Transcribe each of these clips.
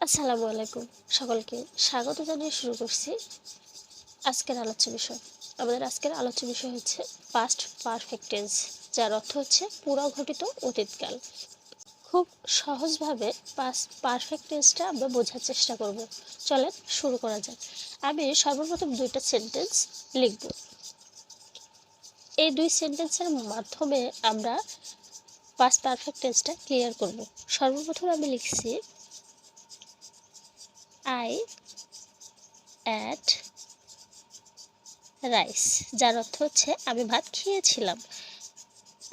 আসসালামু আলাইকুম। সকলকে স্বাগত জানিয়ে শুরু করছি আজকের আলোচ্য বিষয়। আমাদের আজকের আলোচ্য বিষয় হচ্ছে পাস্ট পারফেক্ট টেন্স, যার অর্থ হচ্ছে পূর্বঘটিত অতীতকাল। খুব সহজভাবে পাস্ট পারফেক্ট টেন্সটা আমরা বোঝার চেষ্টা করব। চলেন শুরু করা যাক। আমি সর্বপ্রথম দুইটা সেন্টেন্স লিখব। এই দুই সেন্টেন্সের মাধ্যমে আমরা পাস্ট পারফেক্ট টেন্সটা ক্লিয়ার করব। সর্বপ্রথম আমি লিখছি I ate রাইস, যার অর্থ হচ্ছে আমি ভাত খেয়েছিলাম।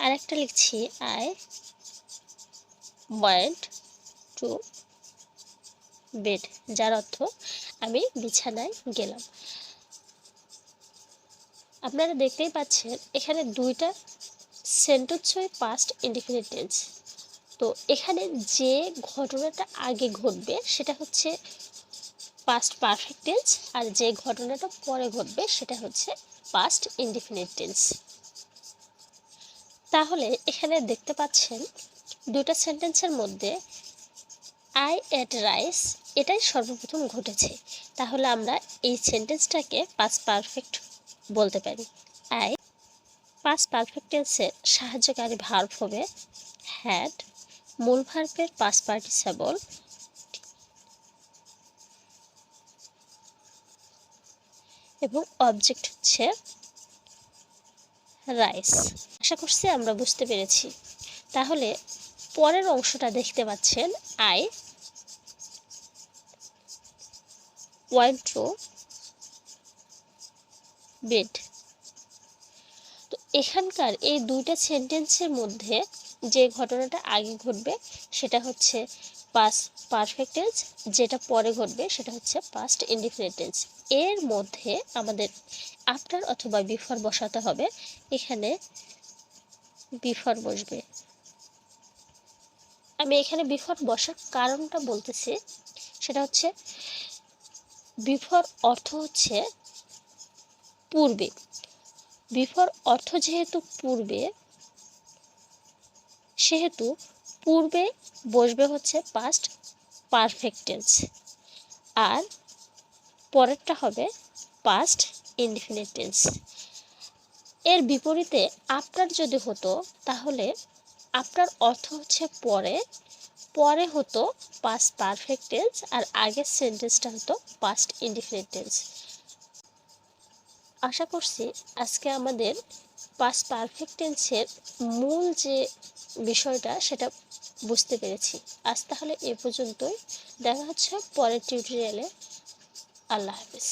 আরেকটা লিখছি I went to bed, যার অর্থ আমি বিছানায় গেলাম। আপনারা দেখতেই পাচ্ছেন এখানে দুইটা সেন্টেন্সই পাস্ট ইনডিফিনিট টেন্স। তো এখানে যে ঘটনাটা আগে ঘটবে সেটা হচ্ছে পাস্ট পারফেক্ট টেন্স, আর যে ঘটনাটা পরে ঘটবে সেটা হচ্ছে পাস্ট ইনডিফিনিট টেন্স। তাহলে এখানে দেখতে পাচ্ছেন দুটো সেন্টেন্সের মধ্যে আই এট রাইস এটাই সর্বপ্রথম ঘটেছে। তাহলে আমরা এই সেন্টেন্সটাকে পাস্ট পারফেক্ট বলতে পারি। আই পাস্ট পারফেক্ট টেন্সের সাহায্যকারী ভার্ব হবে হ্যাড, মূল ভার্বের পাস্ট পার্টিসিপল এবং অবজেক্ট হচ্ছে রাইস। আশা করছি আমরা বুঝতে পেরেছি। তাহলে পরের অংশটা দেখতে পাচ্ছেন আই ওয়েন্ট টু বেড। তো এখানকার এই দুইটা সেন্টেন্সের মধ্যে যে ঘটনাটা আগে ঘটবে সেটা হচ্ছে পাস্ট পারফেক্ট টেন্স, যেটা পরে ঘটবে সেটা হচ্ছে পাস্ট ইনডিফিনিট টেন্স। এর মধ্যে আমাদের আফটার অথবা বিফোর বসাতে হবে। এখানে বিফোর বসবে। আমি এখানে বিফোর বসার কারণটা বলতেছি, সেটা হচ্ছে বিফোর অর্থ হচ্ছে পূর্বে। বিফোর অর্থ যেহেতু পূর্বে, সেহেতু পূর্বে বসবে হচ্ছে পাস্ট পারফেক্ট টেন্স, আর পরেরটা হবে পাস্ট ইনডিফিনিট টেন্স। এর বিপরীতে আফটার যদি হতো তাহলে আফটার অর্থ হচ্ছে পরে, পরে হতো পাস্ট পারফেক্ট টেন্স, আর আগের সেন্টেন্সটা হতো পাস্ট ইনডিফিনিট টেন্স। আশা করছি আজকে আমাদের পাস্ট পারফেক্ট টেন্সের মূল যে বিষয়টা সেটা বুঝতে পেরেছি। আজ তাহলে এ পর্যন্তই। দেখা হচ্ছে পরের টিউটোরিয়ালে। আল্লাহ হাফেজ।